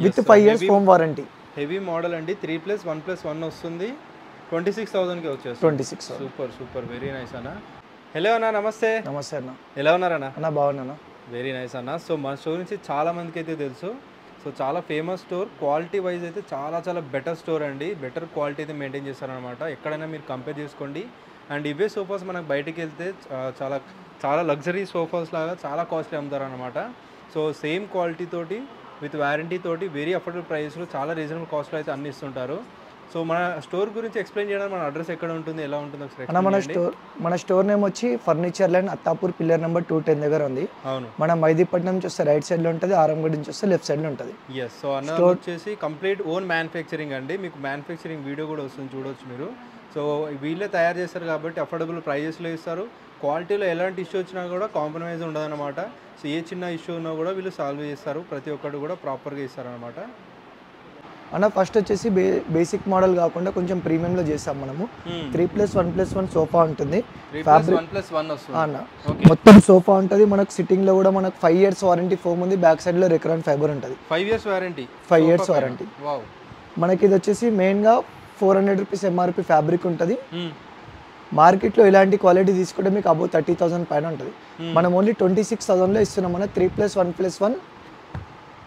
With 5 years home warranty. Heavy model అండి, 3+1+1 వస్తుంది, 26,000కి వచ్చేస్తుంది. 26,000. సూపర్ సూపర్, వెరీ నైస్ అన్న. హలో అన్న, నమస్తే. నమస్తే అన్న. ఎలా ఉన్నారన్న? అన్న బాగున్నాను. వెరీ నైస్ అన్న. సో మన స్టోర్ నుంచి చాలా మందికి అయితే తెలుసు. సో చాలా ఫేమస్ స్టోర్, క్వాలిటీ వైజ్ అయితే చాలా చాలా బెటర్ స్టోర్ అండి. బెటర్ క్వాలిటీ అయితే మెయింటైన్ చేస్తారనమాట. ఎక్కడైనా మీరు కంపేర్ చేసుకోండి. అండ్ ఇవే సోఫాస్ మనకు బయటికి వెళ్తే చాలా చాలా లగ్జరీ సోఫాస్ లాగా చాలా కాస్ట్లీ అమ్ముతారనమాట. సో సేమ్ క్వాలిటీ తోటి విత్ వారంటీ తోటి వెరీ అఫోర్డబుల్ ప్రైస్లో చాలా రీజనబుల్ కాస్ట్లో అయితే అన్ని ఇస్తుంటారు. సో మన స్టోర్ గురించి ఎక్స్ప్లెయిన్ చేయడానికి మన అడ్రస్ ఎక్కడ ఉంటుంది, ఎలా ఉంటుంది ఒకసారి? మన స్టోర్ నేమ్ వచ్చి furniture land Attapur pillar number 210 దగ్గర ఉంది. అవును. మన మైదీపట్నం నుంచి వస్తే రైట్ సైడ్లో ఉంటుంది, ఆరంగడ్ నుంచి వస్తే లెఫ్ట్ సైడ్లో ఉంటుంది. ఎస్. సో అన్న వచ్చేసి కంప్లీట్ ఓన్ మ్యానుఫ్యాక్చరింగ్ అండి. మీకు మ్యానుఫ్యాక్చరింగ్ వీడియో కూడా వస్తుంది, చూడవచ్చు మీరు. సో వీళ్ళే తయారు చేస్తారు కాబట్టి అఫోర్డబుల్ ప్రైజెస్లో ఇస్తారు. క్వాలిటీలో ఎలాంటి ఇష్యూ వచ్చినా కూడా కాంప్రమైజ్ ఉండదన్నమాట. సో ఏ చిన్న ఇష్యూ ఉన్నా కూడా వీళ్ళు సాల్వ్ చేస్తారు, ప్రతి ఒక్కటి కూడా ప్రాపర్గా ఇస్తారనమాట. అన్న ఫస్ట్ వచ్చేసి బేసిక్ మోడల్ కాకుండా కొంచెం ప్రీమియంలో చేస్తాం మనము. 3+1+1 సోఫా ఉంటుంది. అన్న మొత్తం సోఫా ఉంటుంది. మనకు సిట్టింగ్ లో కూడా మనకు 5 years వారంటీ ఫోమ్ ఉంది. బ్యాక్ సైడ్ లో రికరెంట్ ఫైబర్ ఉంటుంది. 5 years వారంటీ. 5 years warranty. మనకి ఇది వచ్చేసి మెయిన్ గా 400 రూపీస్ ఎంఆర్పి ఫ్యాబ్రిక్ ఉంటుంది. మార్కెట్లో ఇలాంటి క్వాలిటీ తీసుకుంటే మీకు అబౌవ్ 30,000 పైన ఉంటుంది. మనం ఓన్లీ 26,000లో ఇస్తున్నాం. మన 3+1+1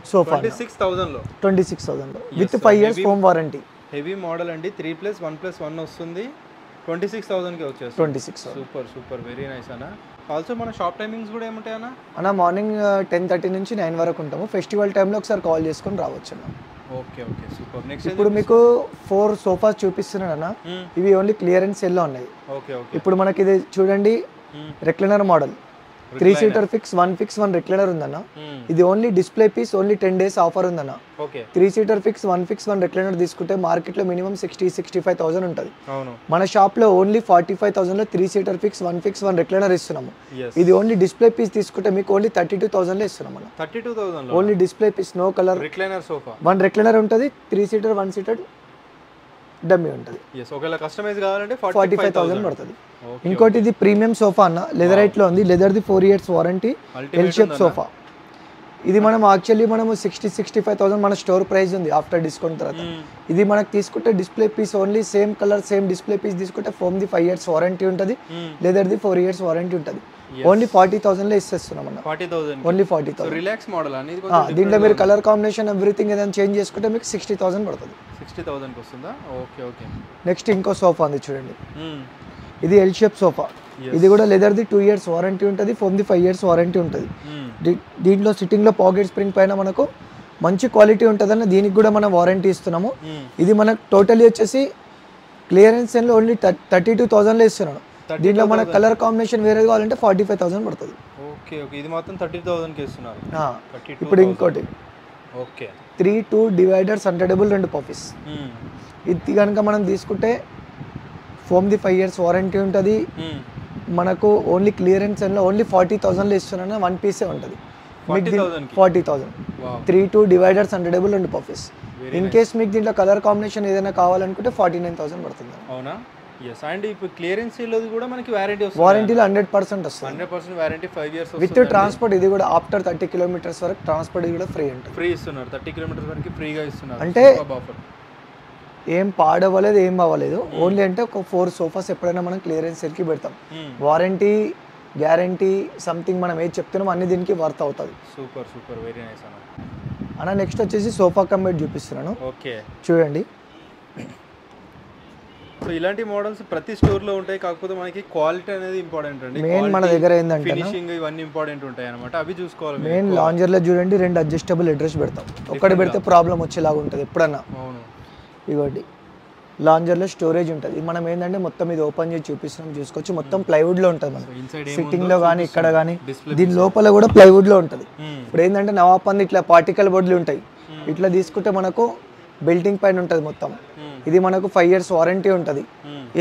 సోఫా 26,000లో with 5 years home warranty. Heavy model అండి, 3+1+1 వస్తుంది, 26,000కి వచ్చేస్తుంది. 26,000. సూపర్ సూపర్, వెరీ నైస్ అన్న. ఆల్సో మన షాప్ టైమింగ్స్ కూడా ఏముంటాయి అన్న? అన్న మార్నింగ్ 10:30 నుంచి 9 వరకు ఉంటాము. ఫెస్టివల్ టైంలో ఒకసారి కాల్ చేసుకొని రావచ్చు అన్న. Okay okay, super. నెక్స్ట్ ఇప్పుడు మీకు 4 సోఫాస్ చూపిస్తున్నాను అన్న. ఇవి ఓన్లీ క్లియరెన్స్ సేల్లో ఉన్నాయి. Okay okay. ఇప్పుడు మనకి ఇది చూడండి, recliner model 3 seater fix 1 recliner ఉందన్న. ఇది only display piece, only 10 days offer ఉందన్న. 3 seater ఫిక్స్ 1 రెక్లైనర్ తీసుకుంటే మార్కెట్లో మినిమం 60-65,000 ఉంటుంది. మన షాప్లో ఓన్లీ 45,000లో 3 seater ఫిక్స్ 1 రెక్లైనర్ ఇస్తున్నాము. ఇది ఓన్లీ డిస్ప్లే పీస్ తీసుకుంటే మీకు ఓన్లీ 32,000లో ఇస్తున్నాం మనం. 32,000 only display piece, no colour recliner sofa. 1 recliner ఉంటుంది, 3 seater 1 seater డమ్మీ ఉంటుంది. ఒకవేళ కస్టమైజ్ కావాలంటే 45,000 పడుతుంది. ఇంకోటి ఇది ప్రీమియం సోఫా అన్న, లెదరైట్లో ఉంది. లెదర్ది 4 years warranty, L shape sofa. ఇది మనం యాక్చువల్లీ మనము 60-65,000 మన స్టోర్ ప్రైస్ ఉంది ఆఫ్టర్ డిస్కౌంట్ తర్వాత. ఇది మనకు తీసుకుంటే display piece only same colour same display piece తీసుకుంటే ఫోమ్ది 5 years వారంటీ ఉంటుంది, లెదర్ది 4 years వారంటీ ఉంటుంది. ఓన్లీ 40,000లో ఇస్తున్నాం అన్న. 40,000 ఓన్లీ 40,000. రిలాక్స్ మోడల్ అనేది. దీంట్లో మీరు కలర్ కాంబినేషన్ ఎవ్రీథింగ్ ఏదైనా చేంజ్ చేసుకుంటే మీకు 60,000 పడుతుంది. 60,000కి వస్తుందా? Okay okay. నెక్స్ట్ ఇంకో సోఫా ఉంది చూడండి, ఇది ఎల్ షేప్ సోఫా. ఇది కూడా లెదర్ది 2 years వారంటీ ఉంటుంది, ఫోమ్ది 5 years వారంటీ ఉంటుంది. దీంట్లో సిట్టింగ్లో పాకెట్ స్ప్రింగ్ పైన మనకు మంచి క్వాలిటీ ఉంటుందన్న, దీనికి కూడా మనం వారంటీ ఇస్తున్నాము. ఇది మనకు టోటలీ వచ్చేసి క్లియరెన్స్ సేల్లో ఓన్లీ 32,000లో ఇస్తున్నాను. దీంట్లో మన కలర్ కాంబినేషన్ వేరే కావాలంటే 45,000 పడుతుంది. Okay okay. ఇది మాత్రం 32,000కి ఇస్తున్నారు. ఇప్పుడు ఇంకోటి, ఓకే, 3-2 డివైడర్ సెంటరబుల్ 2 పఫీస్. ఇది కనుక మనం తీసుకుంటే ఫోమ్ది 5 years వారంటీ ఉంటుంది. మనకు ఓన్లీ క్లియరెన్స్ లో ఓన్లీ 40,000లో ఇస్తున్నాను. 1 పీసే ఉంటుంది. 40,000. 3-2 డివైడర్ సెంటరబుల్ 2 పఫీస్. ఇన్ కేస్ మీకు దీంట్లో కలర్ కాంబినేషన్ ఏదైనా కావాలనుకుంటే 49,000 పడుతుంది. అవునా? yes. అండ్ ఇప్పుడు క్లియరెన్స్ సేల్లోది కూడా మనకి వారంటీ వస్తుంది. వారంటీలో 100% వస్తుంది. 100% వారంటీ 5 years విత్ ట్రాన్స్పోర్ట్. ఇది కూడా ఆఫ్టర్ 30 kilometers వరకు ట్రాన్స్పోర్ట్ కూడా ఫ్రీ ఉంటుంది. ఫ్రీ ఇస్తున్నారు, 30 kilometers వరకు ఫ్రీగా ఇస్తున్నారు. అంటే ఏం పాడవ్వలేదు, ఏం అవ్వలేదు. ఓన్లీ అంటే ఒక 4 సోఫాస్ ఎప్పుడైనా మనం క్లియరెన్స్ సేల్కి పెడతాం. వారంటీ గ్యారంటీ సంథింగ్ మనం ఏది చెప్తున్నామో అన్ని దీనికి వర్త్ అవుతుంది. సూపర్ సూపర్, వెరీ నైస్ అన్న. నెక్స్ట్ వచ్చేసి సోఫా కమ్ బెడ్ చూపిస్తున్నాను. ఓకే, చూడండి. సో ఇలాంటి మోడల్స్ ప్రతి స్టోర్ లో ఉంటాయి, కాకపోతే మనకి క్వాలిటీ అనేది ఇంపార్టెంట్ అండి. మెయిన్ మన దగ్గర ఏంటంటే ఫినిషింగ్ ఇవన్నీ ఇంపార్టెంట్ ఉంటాయి అన్నమాట, అవి చూసుకోవాలి. మెయిన్ లాంజర్ లో చూడండి 2 అడ్జస్టబుల్ అడ్రస్ పెడతాం. ఒక్కటి పెడితే ప్రాబ్లం వచ్చేలాగా ఉంటుంది ఎప్పుడన్నా. అవును. ఇవ్వండి, లాంజర్ లో స్టోరేజ్ ఉంటుంది. మనం ఏంటంటే మొత్తం ఇది ఓపెన్ చేసి చూపిస్తున్నాం, చూసుకోవచ్చు. మొత్తం ప్లైవుడ్ లో ఉంటుంది. మనం సిట్టింగ్ లో కానీ ఇక్కడ కానీ దీని లోపల కూడా ప్లైవుడ్ లో ఉంటుంది. ఇప్పుడు ఏంటంటే నవాపంది ఇట్లా పార్టికల్ బోర్డులు ఉంటాయి. ఇట్లా తీసుకుంటే మనకు బిల్డింగ్ పైన ఉంటుంది మొత్తం. ఇది మనకు 5 years వారంటీ ఉంటుంది.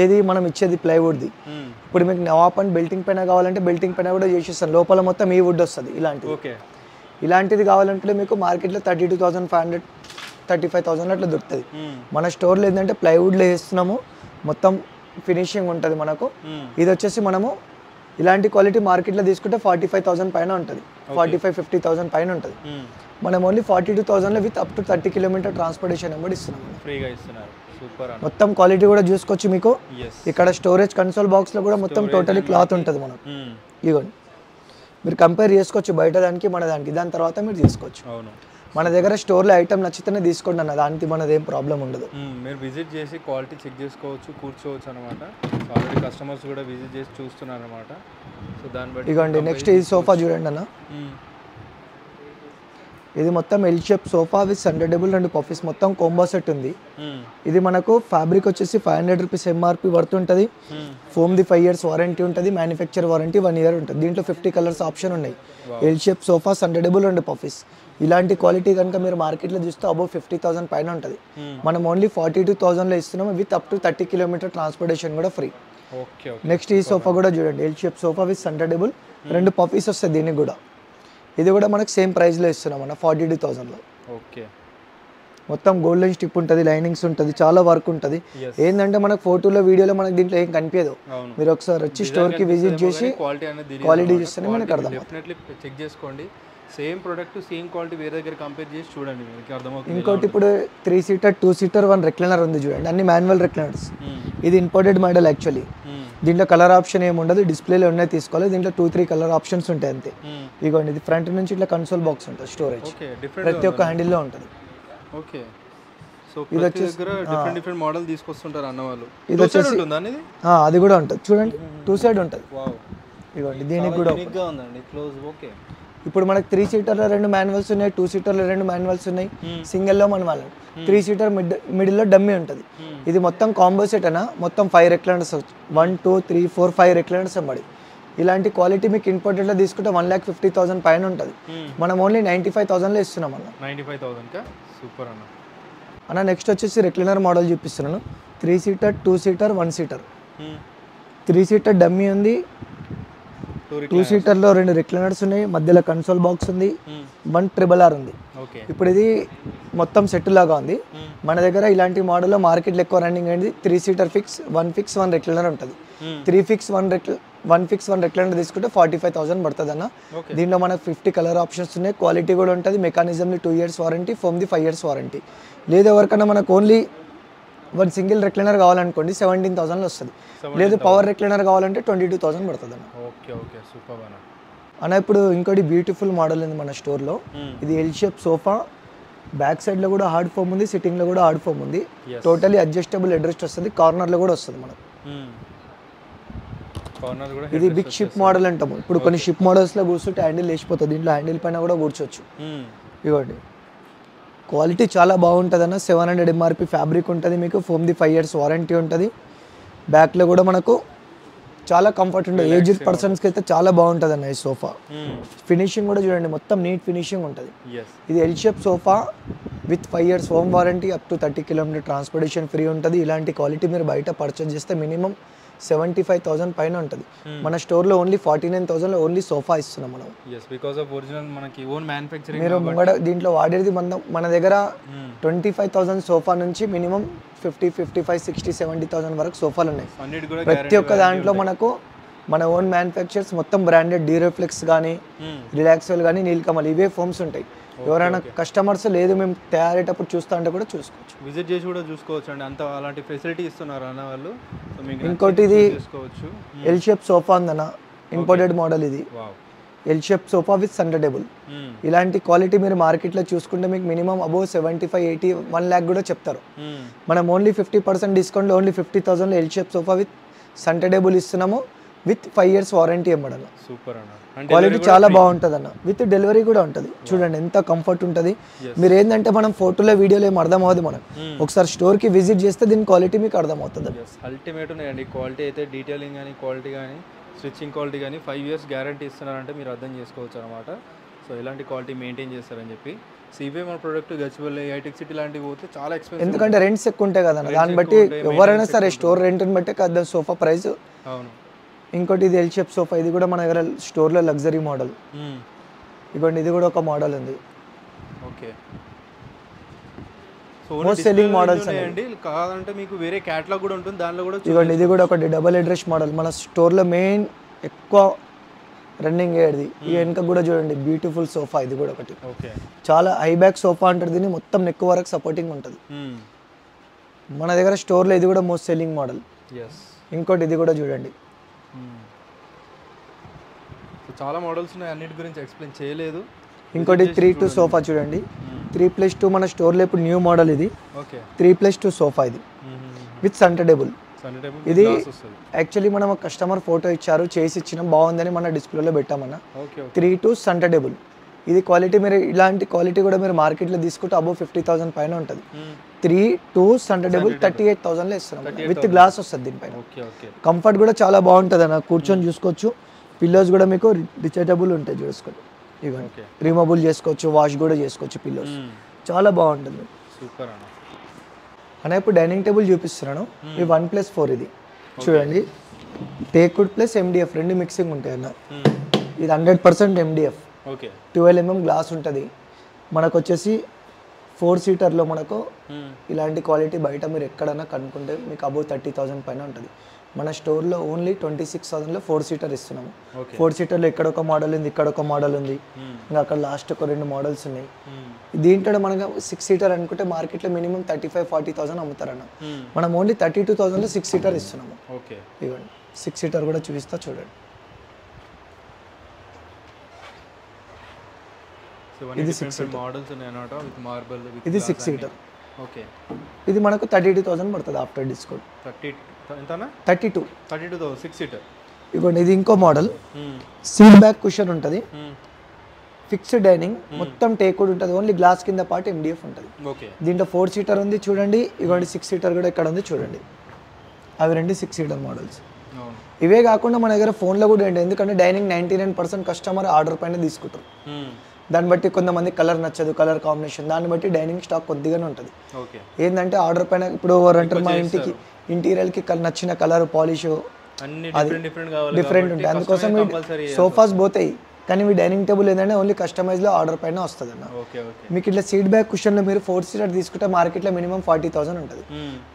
ఏది మనం ఇచ్చేది ప్లైవుడ్ది. ఇప్పుడు మీకు నవాపన్ బిల్డింగ్ పైన కావాలంటే బిల్డింగ్ పైన కూడా చేసేస్తాను. లోపల మొత్తం ఈ వుడ్ వస్తుంది. ఇలాంటిది కావాలంటే మీకు మార్కెట్లో 32,500 35,000 అట్లా దొరుకుతుంది. మన స్టోర్లో ఏంటంటే ప్లైవుడ్లో వేస్తున్నాము, మొత్తం ఫినిషింగ్ ఉంటుంది మనకు. ఇది వచ్చేసి మనము ఇలాంటి క్వాలిటీ మార్కెట్లో తీసుకుంటే 45,000 పైన ఉంటుంది, 45-50,000 పైన ఉంటుంది. మనం ఓన్లీ 42,000లో with up to 30 kilometre transportation కూడా ఇస్తున్నాం. ఫ్రీగా ఇస్తున్నారు. సూపర్ అన్న. మొత్తం క్వాలిటీ కూడా చూసుకోవచ్చు మీకు. yes ఇక్కడ స్టోరేజ్ కన్సోల్ బాక్స్లో కూడా మొత్తం టోటలీ క్లాత్ ఉంటుంది మనకు. ఇదిగోండి మీరు కంపేర్ చేసుకోవచ్చు బయట దానికి మన దానికి, దాని తర్వాత మీరు తీసుకోవచ్చు. అవును, మన దగ్గర స్టోర్లో ఐటమ్ నచ్చితేనే తీసుకోండి అన్న, దానికి మనది ఏం ప్రాబ్లం ఉండదు. మీరు విజిట్ చేసి క్వాలిటీ చెక్ చేసుకోవచ్చు, కూర్చోవచ్చు అనమాట. ఆల్రెడీ కస్టమర్స్ కూడా విజిట్ చేసి చూస్తున్నారు అనమాట. సో దాన్ని బట్టి ఇదిగోండి నెక్స్ట్ ఈ సోఫా చూడండి అన్న. ఇది మొత్తం L shape sofa with centre table and puffies మొత్తం కోంబో సెట్ ఉంది. ఇది మనకు ఫ్యాబ్రిక్ వచ్చేసి 500 రూపీస్ ఎంఆర్పి పడుతుంటుంది. ఫోమ్ది 5 years వారంటీ ఉంటుంది, మ్యానుఫ్యాక్చర్ వారంటీ 1 year ఉంటుంది. దీంట్లో 50 కలర్స్ ఆప్షన్ ఉన్నాయి. L shape sofa centre table and puffies ఇలాంటి క్వాలిటీ కనుక మీరు మార్కెట్లో చూస్తే అబౌవ్ 50,000 పైన ఉంటుంది. మనం ఓన్లీ 42,000లో ఇస్తున్నాము with up to 30 kilometre transportation కూడా ఫ్రీ. నెక్స్ట్ ఈ సోఫా కూడా చూడండి, L shape sofa with centre table, 2 puffies వస్తాయి దీనికి కూడా. ఇది కూడా మనకు సేమ్ ప్రైస్లో ఇస్తున్నాం అన్న 42,000లో. ఓకే, మొత్తం గోల్డెన్ స్టిప్ ఉంటుంది, లైనింగ్స్ ఉంటుంది, చాలా వర్క్ ఉంటుంది. ఏంటంటే మనకు ఫోటోలో వీడియోలో మనకు దీంట్లో ఏం కనిపించదు. మీరు ఒకసారి వచ్చి స్టోర్కి విజిట్ చేసి క్వాలిటీ చూస్తేనే మనకు అర్థం. డెఫినెట్లీ చెక్ చేసుకోండి. సేమ్ ప్రోడక్ట్ సేమ్ క్వాలిటీ వేరే దగ్గర కంపేర్ చేసి చూడండి, మీకు అర్థమవుతుంది. ఇంకోటి ఇప్పుడు 3 seater 2 seater 1 రెక్లైనర్ ఉంది చూడండి, అన్ని మాన్యువల్ రెక్లైనర్స్. ఇది ఇంపోర్టెడ్ మోడల్ యాక్చువల్లీ. దీంట్లో కలర్ ఆప్షన్ ఏమి ఉండదు, డిస్ప్లేలో ఉన్నాయి తీసుకోవాలి. దీంట్లో 2-3 కలర్ ఆప్షన్స్ ఉంటాయి అంతే. ఇదిగోండి ఇది ఫ్రంట్ నుంచి ఇట్లా కన్సోల్ బాక్స్ ఉంటుంది, స్టోరేజ్ ప్రతి ఒక్క హ్యాండిల్లో ఉంటుంది. ఓకే, సో ఇది వచ్చేసి డిఫరెంట్ మోడల్ తీసుకొస్తుంటారు అన్న వాళ్ళు. ఇది వచ్చేసి అది కూడా ఉంటుంది చూడండి, 2 side ఉంటుంది. ఇదిగోండి దీనికి కూడా ఉందండి క్లోజ్. ఓకే, ఇప్పుడు మనకి 3 seaterలో 2 మాన్యువల్స్ ఉన్నాయి, 2 seaterలో 2 మాన్యువల్స్ ఉన్నాయి, సింగిల్లో మన 3 seater మిడిల్లో డమ్మీ ఉంటుంది. ఇది మొత్తం కాంబో సెట్ అన్న, మొత్తం 5 రెక్లైనర్స్ 1 2 3 4 5 రెక్లైనర్స్ అమ్మడి. ఇలాంటి క్వాలిటీ మీకు ఇంపోర్టెడ్లో తీసుకుంటే 1,50,000 పైన ఉంటుంది. మనం ఓన్లీ 95,000లో ఇస్తున్నాం అన్న. 95,000 సూపర్ అన్న. నెక్స్ట్ వచ్చేసి రెక్లైనర్ మోడల్ చూపిస్తున్నాను. 3 seater 2 seater 1 seater. 3 seater dummy ఉంది, 2 seaterలో 2 రెక్లైనర్స్ ఉన్నాయి, మధ్యలో కన్సోల్ బాక్స్ ఉంది, 1 RRR ఉంది. ఇప్పుడు ఇది మొత్తం సెట్ లాగా ఉంది. మన దగ్గర ఇలాంటి మోడల్లో మార్కెట్లో ఎక్కువ రన్నింగ్ అయింది 3 seater ఫిక్స్ 1 రెక్లైనర్ ఉంటుంది. 3 fix 1 రెక్లైనర్ తీసుకుంటే 45,000 పడుతుంది అన్న. దీంట్లో మనకు 50 కలర్ ఆప్షన్స్ ఉన్నాయి, క్వాలిటీ కూడా ఉంటుంది. మెకానిజంని 2 years వారంటీ, ఫోమ్ది 5 years వారంటీ. లేదు ఎవరికన్నా మనకు ఓన్లీ 1 సింగిల్ రెక్లైనర్ కావాలనుకోండి 17,000లో వస్తుంది. లేదు పవర్ రెక్లైనర్ కావాలంటే 22,000 పడుతుంది అన్న. ఓకే ఓకే సూపర్ అన్న. అన్న ఇప్పుడు ఇంకోటి బ్యూటిఫుల్ మోడల్ ఉంది మన స్టోర్లో. ఇది ఎల్ షేప్ సోఫా, బ్యాక్ సైడ్లో కూడా హార్డ్ ఫోమ్ ఉంది, సిట్టింగ్లో కూడా హార్డ్ ఫోమ్ ఉంది. టోటలీ అడ్జస్టబుల్ హెడ్ వస్తుంది, కార్నర్లో కూడా వస్తుంది మనకు. ఇది బిగ్ షిప్ మోడల్ అంటాము. ఇప్పుడు కొన్ని షిప్ మోడల్స్లో కూర్చుంటే హ్యాండిల్ లేచిపోతుంది, దీంట్లో హ్యాండిల్ పైన కూడా కూర్చోవచ్చు. ఇవ్వండి క్వాలిటీ చాలా బాగుంటుంది అన్న. 700 ఎంఆర్పి ఫ్యాబ్రిక్ ఉంటుంది మీకు, ఫోమ్ది 5 years వారంటీ ఉంటుంది. బ్యాక్లో కూడా మనకు చాలా కంఫర్ట్ ఉంటుంది, ఏజ్డ్ పర్సన్స్కి అయితే చాలా బాగుంటుంది అన్న ఈ సోఫా. ఫినిషింగ్ కూడా చూడండి మొత్తం నీట్ ఫినిషింగ్ ఉంటుంది. ఇది L shape sofa with 5 years home warranty, up to 30 kilometer transportation free ఉంటుంది. ఇలాంటి క్వాలిటీ మీరు బయట పర్చేస్ చేస్తే మినిమం 75,000 పైన ఉంటుంది. మన స్టోర్లో ఓన్లీ 49,000లో ఓన్లీ సోఫా ఇస్తున్నాం మనం. మీరు ముంగడ దీంట్లో వాడేది మన దగ్గర 25,000 సోఫా నుంచి మినిమం 50, 55, 60, 70,000 వరకు సోఫాలు ఉన్నాయి. ప్రతి ఒక్క దాంట్లో మనకు మన ఓన్ మ్యానుఫ్యాక్చర్స్ మొత్తం బ్రాండెడ్ డీరోఫ్లెక్స్ కానీ, రిలాక్సోల్ కానీ, నీల్కమల్ ఇవే ఫోమ్స్ ఉంటాయి. ఎవరైనా కస్టమర్స్ లేదు మేము తయారయ్యేటప్పుడు చూస్తా అంటే కూడా చూసుకోవచ్చు, విజిట్ చేసి కూడా చూసుకోవచ్చు అండి. అంత అలాంటి ఫెసిలిటీ ఇస్తున్నారు అన్న వాళ్ళు. ఇంకోటి ఇది ఎల్ షేప్ సోఫా ఉందన్న, ఇంపోర్టెడ్ మోడల్. ఇది ఎల్ షేప్ సోఫా విత్ సెంటర్టేబుల్. ఇలాంటి క్వాలిటీ మీరు మార్కెట్లో చూసుకుంటే మీకు మినిమం అబౌవ్ 75, 80, 1 lakh కూడా చెప్తారు. మనం ఓన్లీ 50% డిస్కౌంట్లో ఓన్లీ 50,000లో L shape sofa with centre table ఇస్తున్నాము, విత్ 5 years వారంటీ ఇవ్వడం. సూపర్ అన్న. క్వాలిటీ చాలా బాగుంటుంది అన్న, విత్ డెలివరీ కూడా ఉంటుంది. చూడండి ఎంత కంఫర్ట్ ఉంటుంది. మీరు ఏంటంటే మనం ఫోటోలో వీడియోలో ఏం అర్థం అవ్వదు, మనం ఒకసారి స్టోర్కి విజిట్ చేస్తే దీని క్వాలిటీ మీకు అర్థమవుతుంది. అల్టిమేట్ ఉన్నాయండి క్వాలిటీ అయితే, డీటెయిలింగ్ కానీ, క్వాలిటీ కానీ, స్టిచ్చింగ్ క్వాలిటీ కానీ 5 years గ్యారంటీ ఇస్తున్నారంటే మీరు అర్థం చేసుకోవచ్చు అనమాట. సో ఇలాంటి క్వాలిటీ మెయింటైన్ చేస్తారని చెప్పి. ఇవే మన ప్రోడక్ట్ గచ్చిబౌలి, హైటెక్ సిటీ లాంటివి పోతే చాలా ఎక్స్పెన్సివ్, ఎందుకంటే రెంట్స్ ఎక్కువ ఉంటాయి కదా, దాన్ని బట్టి ఎవరైనా సరే స్టోర్ రెంట్ని బట్టి కదా సోఫా ప్రైస్. అవును. ఇంకోటి ఇది ఎల్ షేప్ సోఫా, ఇది కూడా మన దగ్గర స్టోర్లో లగ్జరీ మోడల్. ఇవ్వండి ఇది కూడా ఒక మోడల్ ఉంది. ఓకే, మోస్ట్ సెల్లింగ్ మోడల్స్ అండి. కాదంటే మీకు వేరే క్యాటలాగ్ కూడా ఉంటుంది, దానిలో కూడా ఇవ్వండి. ఇది కూడా ఒకటి డబుల్ అడ్రస్ మోడల్. మన స్టోర్లో మెయిన్ ఎక్కువ రన్నింగ్ అయ్యేది. ఈ వెనక కూడా చూడండి బ్యూటిఫుల్ సోఫా, ఇది కూడా ఒకటి ఓకే. చాలా హై బ్యాక్ సోఫా అంటారు దీన్ని, మొత్తం నెక్ వరకు సపోర్టింగ్ ఉంటుంది. మన దగ్గర స్టోర్లో ఇది కూడా మోస్ట్ సెల్లింగ్ మోడల్. ఇంకోటి ఇది కూడా చూడండి. చాలా మోడల్స్ ఉన్నాయి, అన్నిటి గురించి ఎక్స్ప్లెయిన్ చేయలేదు. ఇంకోటి 3-2 సోఫా చూడండి. 3+2 మన స్టోర్లో ఇప్పుడు న్యూ మోడల్ ఇది. ఓకే. 3+2 సోఫా ఇది విత్ సెంటర్ ఇది. యాక్చువల్లీ మనం కస్టమర్ ఫోటో ఇచ్చారు, చేసి ఇచ్చినాం, బాగుందని మన డిస్ప్లేలో పెట్టామన్న. 3-2 సెంటర్. ఇది క్వాలిటీ మీరు ఇలాంటి క్వాలిటీ కూడా మీరు మార్కెట్లో తీసుకుంటే అబౌవ్ 50,000 పైన ఉంటుంది. 3-2 సెంటర్ 38,000లో ఇస్తున్నాం విత్ గ్లాస్ వస్తుంది దీనిపైన. కంఫర్ట్ కూడా చాలా బాగుంటుంది అన్న, కూర్చొని చూసుకోవచ్చు. పిల్లోస్ కూడా మీకు రిచార్జబుల్ ఉంటాయి చూసుకోండి, ఇవ్వండి రిమూవబుల్ చేసుకోవచ్చు, వాష్ కూడా చేసుకోవచ్చు. పిల్లోస్ చాలా బాగుంటుంది. సూపర్ అన్న. అన్న ఇప్పుడు డైనింగ్ టేబుల్ చూపిస్తున్నాను. ఈ 1+4 ఇది చూడండి. టేక్వుడ్ ప్లస్ MDF రెండు మిక్సింగ్ ఉంటాయి అన్న. ఇది 100% MDF. 12 mm గ్లాస్ ఉంటుంది. మనకు వచ్చేసి 4 సీటర్లో మనకు ఇలాంటి క్వాలిటీ బయట మీరు ఎక్కడైనా కనుక్కుంటే మీకు అబౌవ్ 30,000 పైన ఉంటుంది. మన స్టోర్లో ఓన్లీ 26,000లో 4 సీటర్ ఇస్తున్నాము. 4 సీటర్లో ఇక్కడ ఒక మోడల్ ఉంది, ఇక్కడ ఒక మోడల్ ఉంది, ఇంకా అక్కడ లాస్ట్ ఒక 2 మోడల్స్ ఉన్నాయి. దీంట్లో మనకు 6 సీటర్ అనుకుంటే మార్కెట్లో మినిమం 35-40,000 అమ్ముతారన్న. మనం ఓన్లీ 32,000లో 6 సీటర్ ఇస్తున్నాము. ఇవ్వండి 6 సీటర్ కూడా చూపిస్తా చూడండి. ఇది 6 సీటర్ మోడల్స్ ఉన్నాయన్నమాట విత్ మార్బల్. ఇది 6 సీటర్. ఓకే. ఇది మనకు 32,000 పడుతుంది ఆఫ్టర్ డిస్కౌంట్. 32,000 6 సీటర్. ఇవ్వండి ఇది ఇంకో మోడల్. సీట్ బ్యాక్ కుషన్ ఉంటుంది, ఫిక్స్డ్ డైనింగ్, మొత్తం టేక్వుడ్ ఉంటుంది, ఓన్లీ గ్లాస్ కింద పాటు MDF ఉంటుంది. దీంట్లో 4 సీటర్ ఉంది చూడండి. ఇవ్వండి 6 సీటర్ కూడా ఇక్కడ ఉంది చూడండి. అవి రెండు 6 సీటర్ మోడల్స్. ఇవే కాకుండా మన దగ్గర ఫోన్లో కూడా ఏంటి, ఎందుకంటే డైనింగ్ 99% కస్టమర్ ఆర్డర్ పైన తీసుకుంటారు. దాన్ని బట్టి కొంతమంది కలర్ నచ్చదు, కలర్ కాంబినేషన్, దాన్ని బట్టి డైనింగ్ స్టాక్ కొద్దిగానే ఉంటుంది. ఏంటంటే ఆర్డర్ పైన ఇప్పుడు ఎవరంటారు మా ఇంటికి ఇంటీరియర్కి నచ్చిన కలర్ పాలిష్ డిఫరెంట్ ఉంటుంది, అందుకోసం సోఫాస్ పోతాయి. కానీ మీ డైనింగ్ టేబుల్ ఏంటంటే ఓన్లీ కస్టమైజ్లో ఆర్డర్ పైన వస్తుంది అన్న. మీకు ఇట్లా సీట్ బ్యాక్ కుషన్లో మీరు 4 సీటర్ తీసుకుంటే మార్కెట్లో మినిమం 40,000 ఉంటుంది.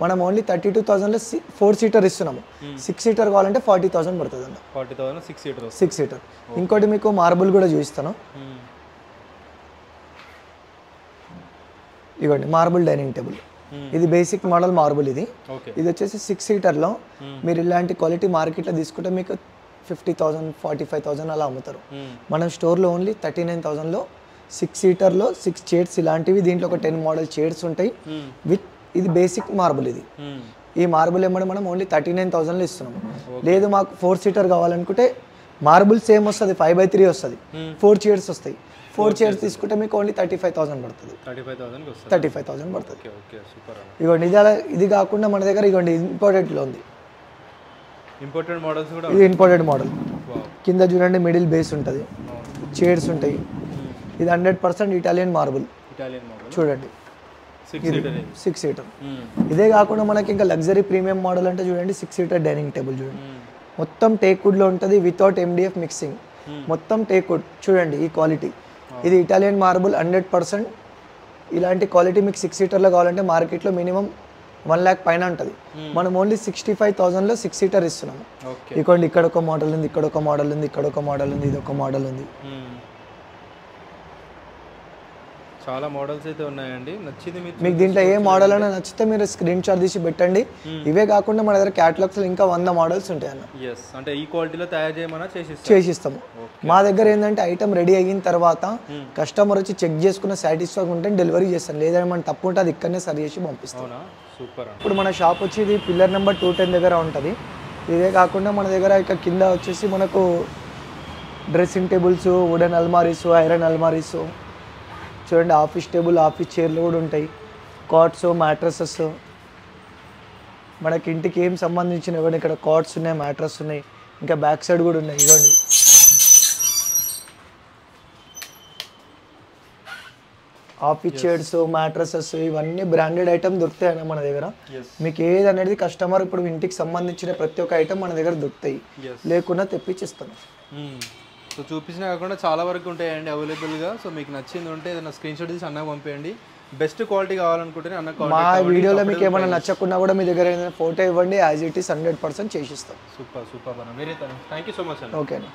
మనం ఓన్లీ 32,000లో 4 సీటర్ ఇస్తున్నాము. 6 సీటర్ కావాలంటే 40,000 పడుతుంది అన్న. 6 సీటర్. ఇంకోటి మీకు మార్బుల్ కూడా చూపిస్తాను. ఇవ్వండి మార్బుల్ డైనింగ్ టేబుల్. ఇది బేసిక్ మోడల్ మార్బుల్. ఇది వచ్చేసి 6 సీటర్లో మీరు ఇలాంటి క్వాలిటీ మార్కెట్లో తీసుకుంటే మీకు 50,000 45,000 అలా అమ్ముతారు. మన స్టోర్లో ఓన్లీ 39,000లో 6 సీటర్లో 6 చైర్స్ ఇలాంటివి. దీంట్లో ఒక 10 మోడల్ చైర్స్ ఉంటాయి విత్ ఇది బేసిక్ మార్బుల్. ఈ మార్బుల్ ఏమన్నా మనం ఓన్లీ 39,000లో ఇస్తున్నాము. లేదు మాకు 4 సీటర్ కావాలనుకుంటే మార్బుల్ సేమ్ వస్తుంది, 5/3 వస్తుంది, 4 చైర్స్ వస్తాయి. 4 చైర్స్ తీసుకుంటే మీకు ఓన్లీ 35,000 పడుతుంది. 35,000 పడుతుంది. ఇవ్వండి ఇది కాకుండా మన దగ్గర ఇవ్వండి ఇంపోర్టెడ్లో ఉంది. ఇది ఇంపోర్టెడ్ మోడల్. కింద చూడండి మిడిల్ బేస్ ఉంటుంది, చైర్స్ ఉంటాయి. ఇది 100% ఇటాలియన్ మార్బుల్ చూడండి. 6 సీటర్. ఇదే కాకుండా మనకి ఇంకా లగ్జరీ ప్రీమియం మోడల్ అంటే చూడండి 6 సీటర్ డైనింగ్ టేబుల్ చూడండి. మొత్తం టేక్వుడ్లో ఉంటుంది వితౌట్ MDF మిక్సింగ్, మొత్తం టేక్వుడ్ చూడండి. ఈ క్వాలిటీ ఇది ఇటాలియన్ మార్బుల్ 100%. ఇలాంటి క్వాలిటీ మీకు 6 సీటర్లో కావాలంటే మార్కెట్లో మినిమం 1 lakh పైన ఉంటుంది. మనం ఓన్లీ 65,000లో 6 సీటర్ ఇస్తున్నాము. ఇవ్వండి ఇక్కడ ఒక మోడల్ ఉంది, ఇక్కడ ఒక మోడల్ ఉంది, ఇక్కడ ఒక మోడల్ ఉంది, ఇది ఒక మోడల్ ఉంది. చాలా మోడల్స్ అయితే ఉన్నాయండి. నచ్చింది మీకు దీంట్లో ఏ మోడల్ అయినా నచ్చితే మీరు స్క్రీన్ షాట్ తీసి పెట్టండి. ఇవే కాకుండా మన దగ్గర క్యాటలాగ్స్లో ఇంకా 100 మోడల్స్ ఉంటాయి అన్న. అంటే ఈ క్వాలిటీలో తయారు చేయమన్నా చేసిస్తాము. మా దగ్గర ఏంటంటే ఐటమ్ రెడీ అయిన తర్వాత కస్టమర్ వచ్చి చెక్ చేసుకున్న సాటిస్ఫై ఉంటే డెలివరీ చేస్తాను, లేదంటే మన తప్పు ఉంటే అది ఇక్కడనే సరి చేసి పంపిస్తాం. ఇప్పుడు మన షాప్ వచ్చి ఇది పిల్లర్ నెంబర్ 210 దగ్గర ఉంటుంది. ఇదే కాకుండా మన దగ్గర ఇక కింద వచ్చేసి మనకు డ్రెస్సింగ్ టేబుల్స్, వుడెన్ అల్మారీస్, ఐరన్ అల్మారీస్ చూడండి. ఆఫీస్ టేబుల్, ఆఫీస్ చైర్లు కూడా ఉంటాయి. కాట్స్, మ్యాట్రసెస్, మనకి ఇంటికి ఏం సంబంధించిన ఇవ్వండి. ఇక్కడ కాట్స్ ఉన్నాయి, మ్యాట్రస్ ఉన్నాయి, ఇంకా బ్యాక్ సైడ్ కూడా ఉన్నాయి. ఇవ్వండి ఆఫీస్ చైర్స్, మ్యాట్రసెస్, ఇవన్నీ బ్రాండెడ్ ఐటమ్ దొరుకుతాయి మన దగ్గర. మీకు ఏది అనేది కస్టమర్ ఇప్పుడు ఇంటికి సంబంధించిన ప్రతి ఒక్క ఐటమ్ మన దగ్గర దొరుకుతాయి, లేకుండా తెప్పించిస్తాను. సో చూపించినా కాకుండా చాలా వరకు ఉంటాయండి అవైలబుల్గా. సో మీకు నచ్చింది ఉంటే ఏదైనా స్క్రీన్ షాట్ తీసి అన్నకు పంపేయండి. బెస్ట్ క్వాలిటీ కావాలనుకుంటే అన్న మా వీడియోలో మీకు ఏమైనా నచ్చకుండా కూడా మీ దగ్గర ఏదైనా ఫోటో ఇవ్వండి, యాజ్ ఇట్ ఈస్ 100% చేసిస్తాం. సూపర్ అన్న. Very thank you so much అన్న. ఓకే అన్న.